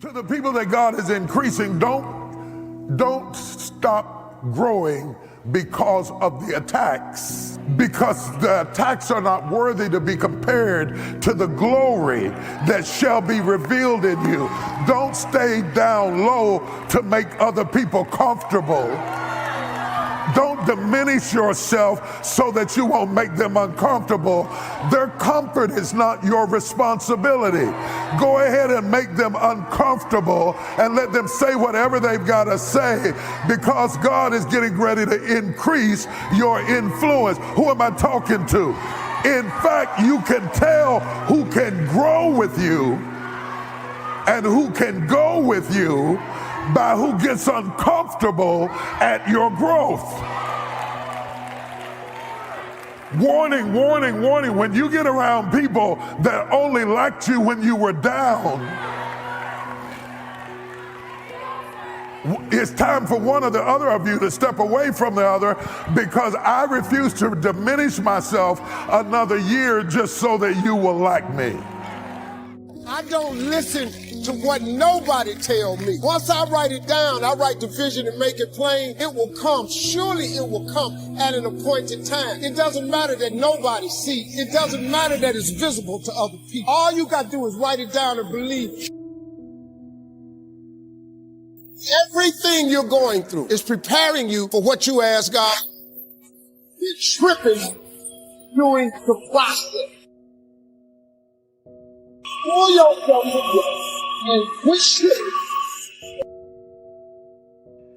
To the people that God is increasing, don't stop growing because of the attacks, because the attacks are not worthy to be compared to the glory that shall be revealed in you. Don't stay down low to make other people comfortable. Don't diminish yourself so that you won't make them uncomfortable. Their comfort is not your responsibility. Go ahead and make them uncomfortable and let them say whatever they've got to say, because God is getting ready to increase your influence. Who am I talking to? In fact, you can tell who can grow with you and who can go with you by who gets uncomfortable at your growth. Warning, warning, warning. When you get around people that only liked you when you were down, it's time for one or the other of you to step away from the other, because I refuse to diminish myself another year just so that you will like me. I don't listen to what nobody tell me. Once I write it down, I write the vision and make it plain, it will come. Surely it will come at an appointed time. It doesn't matter that nobody sees. It doesn't matter that it's visible to other people. All you got to do is write it down and believe. Everything you're going through is preparing you for what you ask God. You're tripping during the process. Pull yourself together and push it.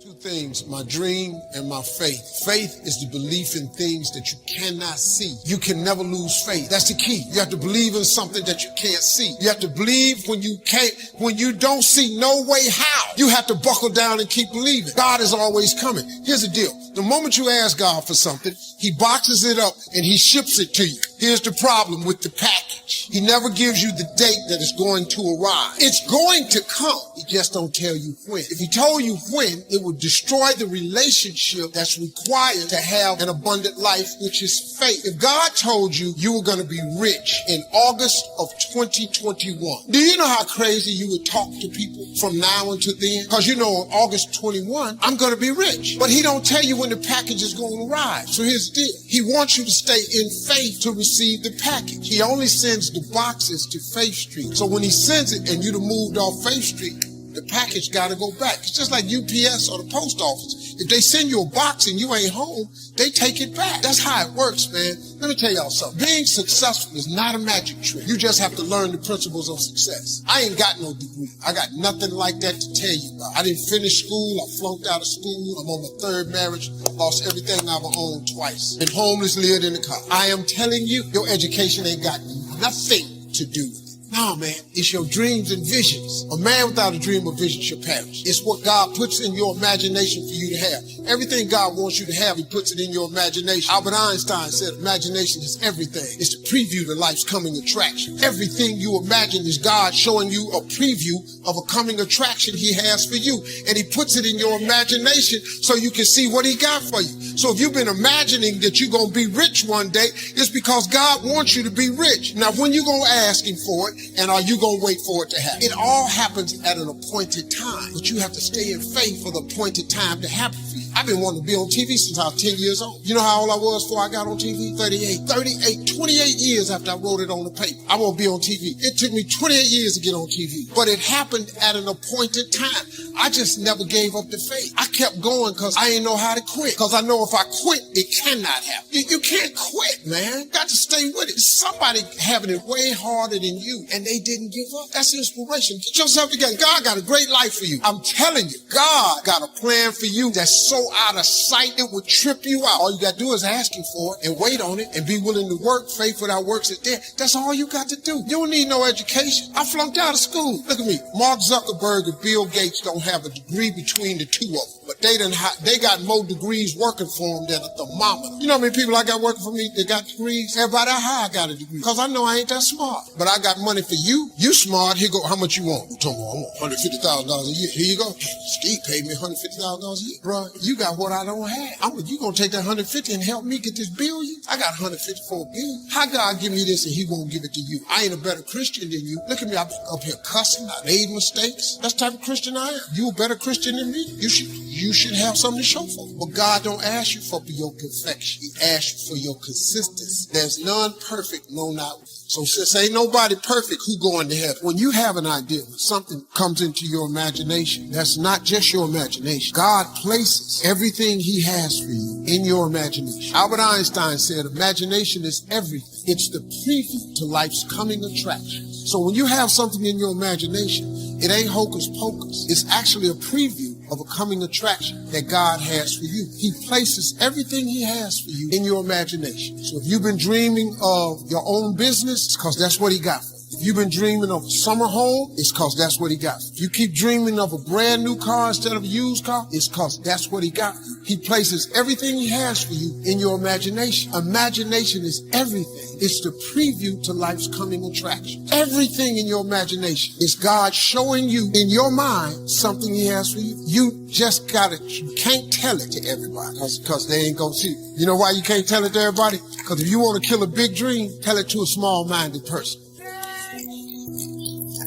Two things, my dream and my faith. Faith is the belief in things that you cannot see. You can never lose faith. That's the key. You have to believe in something that you can't see. You have to believe when you don't see no way how. You have to buckle down and keep believing. God is always coming. Here's the deal. The moment you ask God for something, he boxes it up and he ships it to you. Here's the problem with the package. He never gives you the date that it's going to arrive. It's going to come. He just don't tell you when. If he told you when, it would destroy the relationship that's required to have an abundant life, which is faith. If God told you you were going to be rich in August of 2021, do you know how crazy you would talk to people from now until then? Because you know on August 21, I'm going to be rich. But he don't tell you when the package is going to arrive. So here's the deal. He wants you to stay in faith to receive the package. He only sends the boxes to Faith Street. So when he sends it and you'd have moved off Faith Street, the package got to go back. It's just like UPS or the post office. If they send you a box and you ain't home, they take it back. That's how it works, man. Let me tell y'all something. Being successful is not a magic trick. You just have to learn the principles of success. I ain't got no degree. I got nothing like that to tell you about. I didn't finish school. I flunked out of school. I'm on my third marriage. Lost everything I've owned twice. Been homeless, lived in the car. I am telling you, your education ain't got nothing to do with it. No, man, it's your dreams and visions. A man without a dream or vision shall perish. It's what God puts in your imagination for you to have. Everything God wants you to have, he puts it in your imagination. Albert Einstein said imagination is everything. It's the preview to life's coming attraction. Everything you imagine is God showing you a preview of a coming attraction he has for you. And he puts it in your imagination so you can see what he got for you. So if you've been imagining that you're going to be rich one day, it's because God wants you to be rich. Now, when you going to ask him for it, and are you going to wait for it to happen? It all happens at an appointed time, but you have to stay in faith for the appointed time to happen for you. I've been wanting to be on TV since I was 10 years old. You know how old I was before I got on TV? 28 years after I wrote it on the paper. I won't be on TV. It took me 28 years to get on TV, but it happened at an appointed time. I just never gave up the faith. I kept going because I didn't know how to quit. Because I know if I quit, it cannot happen. You can't quit, man. You got to stay with it. Somebody having it way harder than you, and they didn't give up. That's inspiration. Get yourself together. God got a great life for you. I'm telling you, God got a plan for you that's so out of sight, it would trip you out. All you got to do is ask him for it and wait on it and be willing to work. Faith without works is dead. That's all you got to do. You don't need no education. I flunked out of school. Look at me. Mark Zuckerberg and Bill Gates don't have a degree between the two of them. but they got more degrees working for them than a thermometer. You know how many people I got working for me that got degrees? Everybody high got a degree. Because I know I ain't that smart. But I got money for you. You smart. Here go. How much you want? I want $150,000 a year. Here you go. Steve paid me $150,000 a year. Bro, you got what I don't have. You gonna take that $150 and help me get this billion? I got $150 for $1 billion. How God give me this and he won't give it to you? I ain't a better Christian than you. Look at me. I'm up here cussing. I made mistakes. That's the type of Christian I am. You a better Christian than me. You should have something to show for. But God don't ask you for your perfection. He asks you for your consistency. There's none perfect, no not one. So since ain't nobody perfect, who going to heaven? When you have an idea, when something comes into your imagination, that's not just your imagination. God places everything he has for you in your imagination. Albert Einstein said, imagination is everything. It's the preview to life's coming attraction. So when you have something in your imagination, it ain't hocus pocus. It's actually a preview of a coming attraction that God has for you. He places everything he has for you in your imagination. So if you've been dreaming of your own business, it's because that's what he got for you. If you've been dreaming of a summer home, it's because that's what he got for you. If you keep dreaming of a brand new car instead of a used car, it's because that's what he got for you. He places everything he has for you in your imagination. Imagination is everything. It's the preview to life's coming attraction. Everything in your imagination is God showing you in your mind something he has for you. You just you can't tell it to everybody because they ain't gonna see it. You know why you can't tell it to everybody? Because if you want to kill a big dream, tell it to a small-minded person.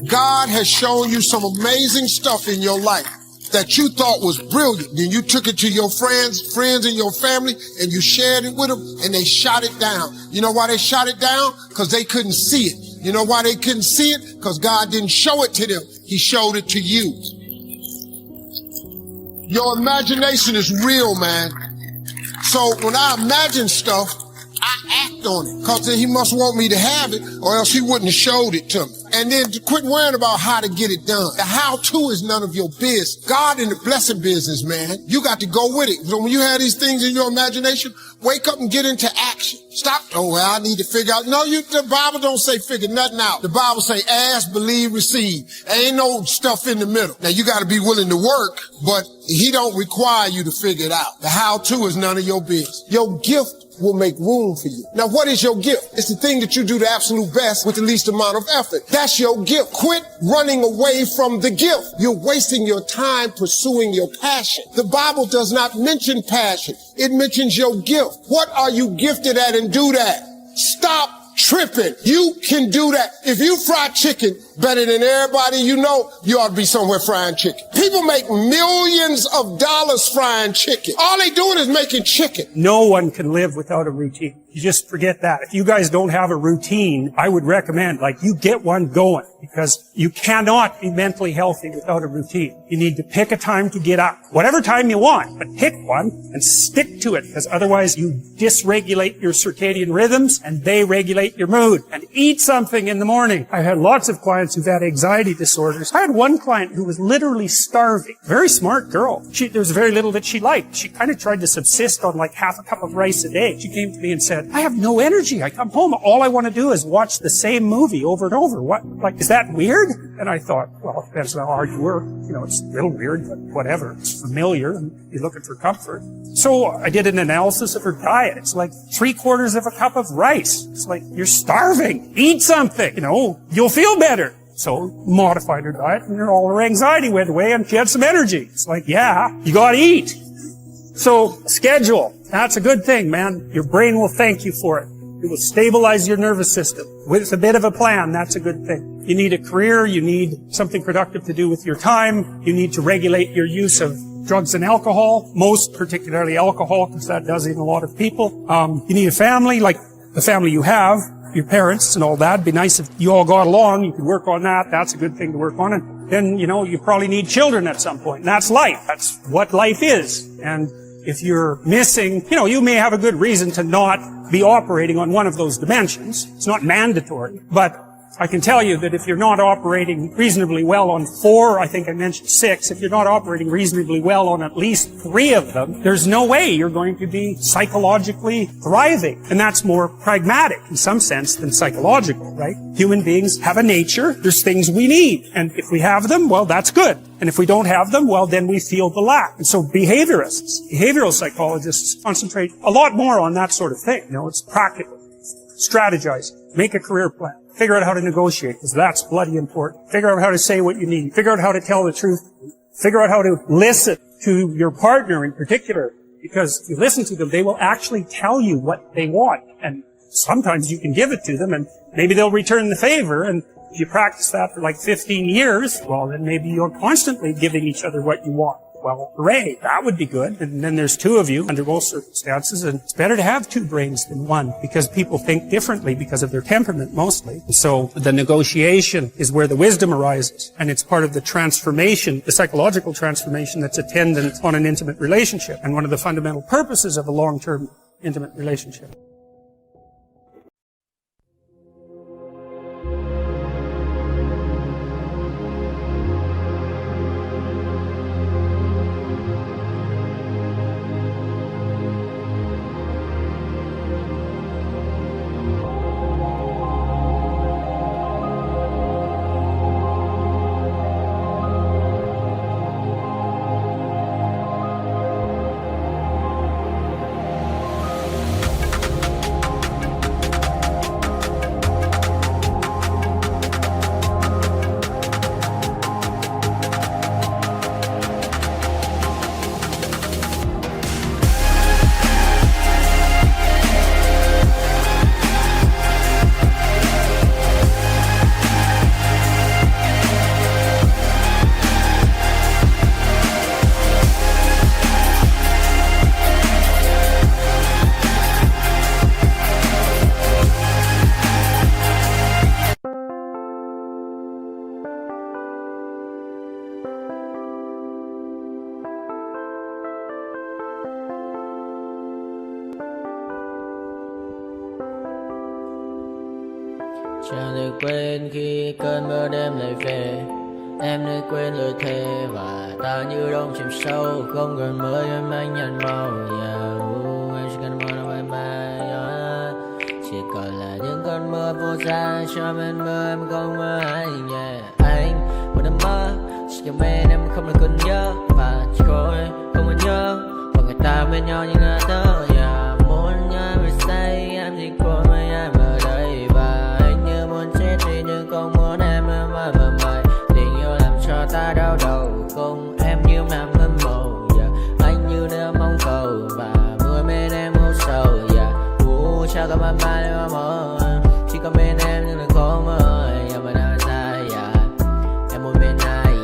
God has shown you some amazing stuff in your life that you thought was brilliant. Then you took it to your friends in your family, and you shared it with them, and they shot it down. You know why they shot it down? Because they couldn't see it. You know why they couldn't see it? Because God didn't show it to them. He showed it to you. Your imagination is real, man. So when I imagine stuff, I act on it. Because he must want me to have it, or else he wouldn't have showed it to me. And then to quit worrying about how to get it done. The how-to is none of your business. God in the blessing business, man. You got to go with it. So when you have these things in your imagination, wake up and get into action. Stop. Oh, well, I need to figure out. No, the Bible don't say figure nothing out. The Bible say ask, believe, receive. Ain't no stuff in the middle. Now, you got to be willing to work, but he don't require you to figure it out. The how-to is none of your business. Your gift will make room for you. Now, what is your gift? It's the thing that you do the absolute best with the least amount of effort. That's your gift. Quit running away from the gift. You're wasting your time pursuing your passion. The Bible does not mention passion. It mentions your gift. What are you gifted at, and do that? Stop tripping. You can do that. If you fry chicken better than everybody you know, you ought to be somewhere frying chicken. People make millions of dollars frying chicken. All they doing is making chicken. No one can live without a routine. You just forget that. If you guys don't have a routine, I would recommend, you get one going, because you cannot be mentally healthy without a routine. You need to pick a time to get up. Whatever time you want, but pick one and stick to it, because otherwise you dysregulate your circadian rhythms and they regulate your mood. And eat something in the morning. I've had lots of clients who've had anxiety disorders. I had one client who was literally starving. Very smart girl. There was very little that she liked. She kind of tried to subsist on half a cup of rice a day. She came to me and said, I have no energy. I come home, all I want to do is watch the same movie over and over. What? Is that weird? And I thought, well, it depends on how hard you work. It's a little weird, but whatever. It's familiar, and you're looking for comfort. So I did an analysis of her diet. It's 3/4 of a cup of rice. It's you're starving. Eat something. You'll feel better. So modified her diet, and all her anxiety went away, and she had some energy. It's yeah, you gotta eat. So schedule. That's a good thing, man. Your brain will thank you for it. It will stabilize your nervous system. With a bit of a plan, that's a good thing. You need a career. You need something productive to do with your time. You need to regulate your use of drugs and alcohol, most particularly alcohol, because that does in a lot of people. You need a family, like the family you have, your parents and all that. It'd be nice if you all got along. You could work on that. That's a good thing to work on. And then, you probably need children at some point. And that's life. That's what life is. And if you're missing, you may have a good reason to not be operating on one of those dimensions. It's not mandatory. But I can tell you that if you're not operating reasonably well on 4, I think I mentioned 6, if you're not operating reasonably well on at least 3 of them, there's no way you're going to be psychologically thriving. And that's more pragmatic in some sense than psychological, right? Human beings have a nature. There's things we need. And if we have them, well, that's good. And if we don't have them, well, then we feel the lack. And so behavioral psychologists concentrate a lot more on that sort of thing. You know, it's practical. Strategize. Make a career plan. Figure out how to negotiate, because that's bloody important. Figure out how to say what you need. Figure out how to tell the truth. Figure out how to listen to your partner in particular, because if you listen to them, they will actually tell you what they want. And sometimes you can give it to them, and maybe they'll return the favor, and if you practice that for like 15 years, well, then maybe you're constantly giving each other what you want. Well, hooray, that would be good. And then there's 2 of you under most circumstances, and it's better to have 2 brains than 1, because people think differently because of their temperament mostly. So the negotiation is where the wisdom arises, and it's part of the transformation, the psychological transformation that's attendant on an intimate relationship, and one of the fundamental purposes of a long-term intimate relationship. Chẳng được quên khi cơn mưa đêm lại về. Em đã quên lời thề và ta như đông chìm sâu. Không còn mới em anh nhận màu. Em chỉ cần mơ đâu em bay. Chỉ còn là những cơn mưa vô giá. Cho bên mưa em không mơ anh. Anh một đêm mơ. Chỉ cần bên em không được cơn nhớ. Và chỉ có em không muốn nhớ. Và người ta bên nhau như ngã tớ. Muốn nhớ về say em chỉ có mấy em ở đây. Và anh như muốn chết đi nhưng không muốn em mơ mày. Tình yêu làm cho ta đau đầu. Cùng em như nằm hâm mộ. Anh như đeo mong cầu. Và mưa bên em ngủ sầu. Chào các bạn mai em mơ. Chỉ có bên em nhưng là khó mơ. Mà đã ra em muốn bên ai.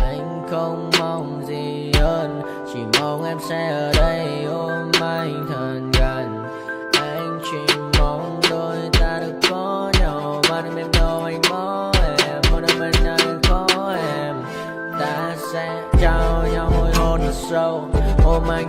Anh không mong gì hơn. Chỉ mong em sẽ ở đây ôm anh thật gần. Anh chỉ mong đôi ta được có nhau. Mà đừng em đâu anh bỏ em. Một đêm bên anh có em. Ta sẽ trao nhau môi hôn thật sâu. Ôm anh.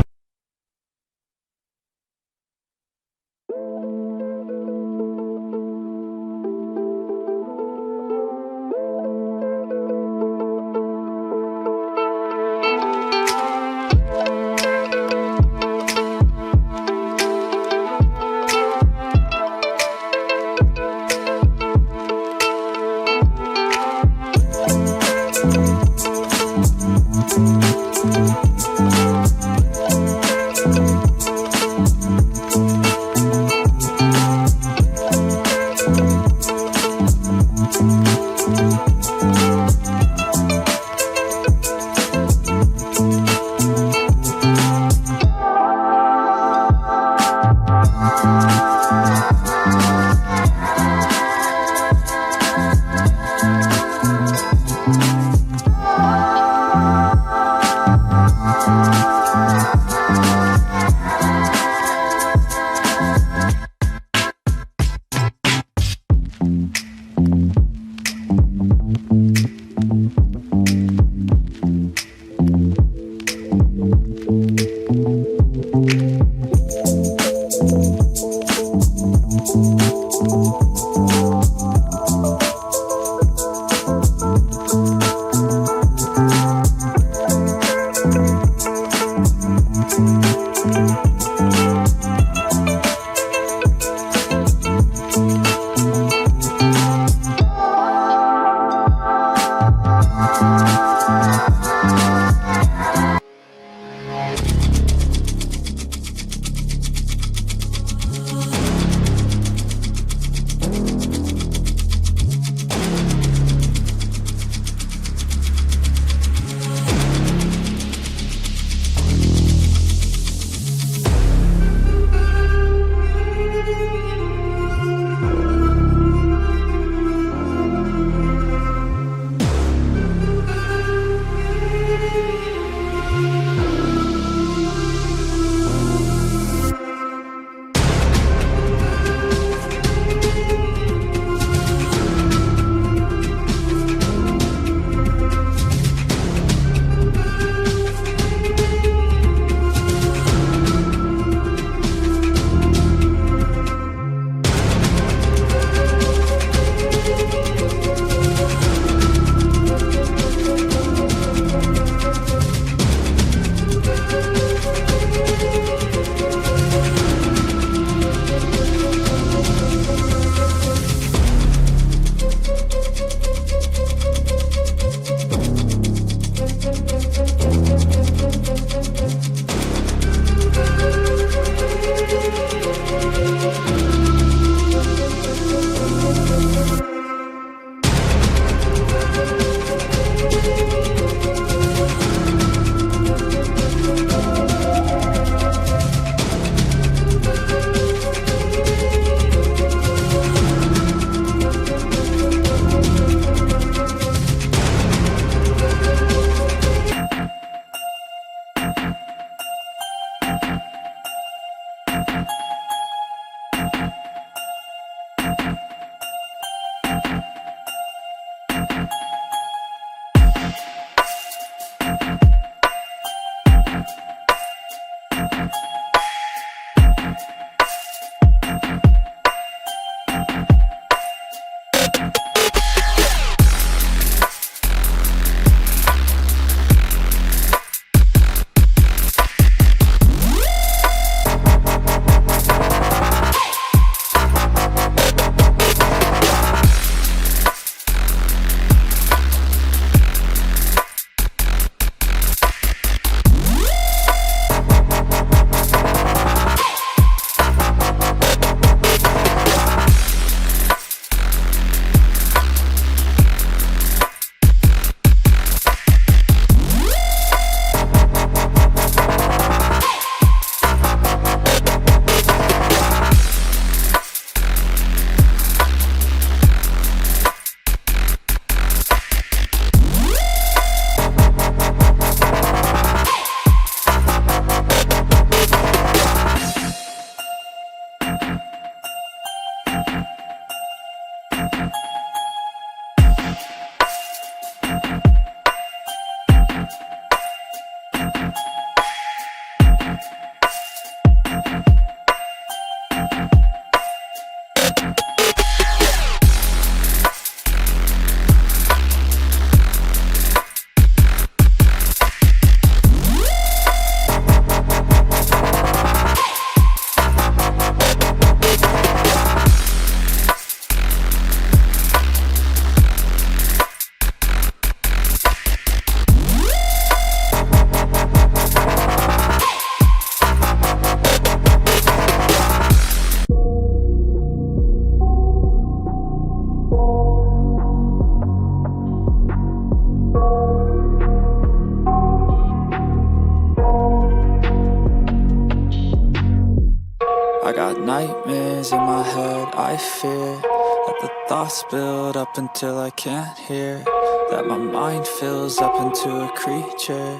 I got nightmares in my head, I fear that the thoughts build up until I can't hear, that my mind fills up into a creature,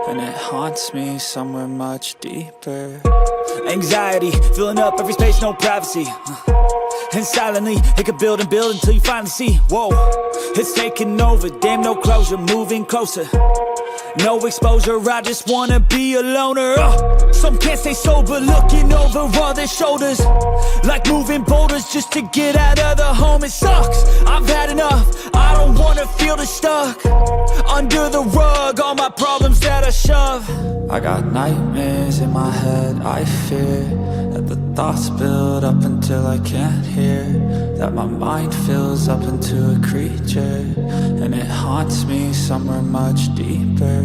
and it haunts me somewhere much deeper. Anxiety, filling up every space, no privacy. And silently, it could build and build until you finally see, whoa, it's taking over, damn no closure, moving closer. No exposure, I just wanna be a loner. Some can't stay sober, looking over all their shoulders, like moving boulders just to get out of the home. It sucks, I've had enough, I don't wanna feel the stuck under the rug, all my problems that I shove. I got nightmares in my head, I fear that the thoughts build up until I can't hear, that my mind fills up into a creature, and it haunts me somewhere much deeper.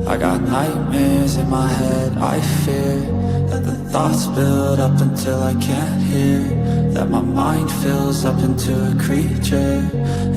I got nightmares in my head, I fear that the thoughts build up until I can't hear, that my mind fills up into a creature,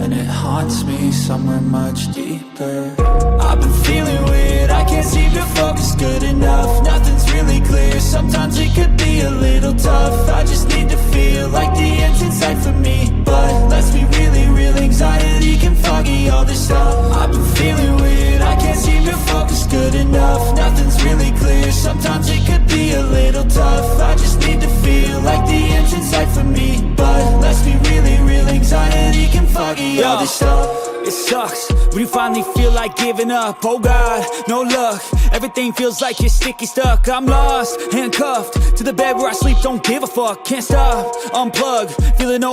and it haunts me somewhere much deeper. I've been feeling weird, I can't seem to focus good enough. Nothing's really clear, sometimes it could be a little tough. I just need to feel like the end's in sight for me, but let's be really real, anxiety can foggy all this stuff. I've been feeling weird, I can't seem to focus good enough. Nothing's really clear, sometimes it could be a little tough. I just need to feel like the end's in sight for me, but let's be really real, anxiety can foggy all this stuff. It sucks when you finally feel like giving up. Oh God, no luck, everything feels like you're sticky stuck. I'm lost, handcuffed to the bed where I sleep, don't give a fuck. Can't stop, unplug, feeling over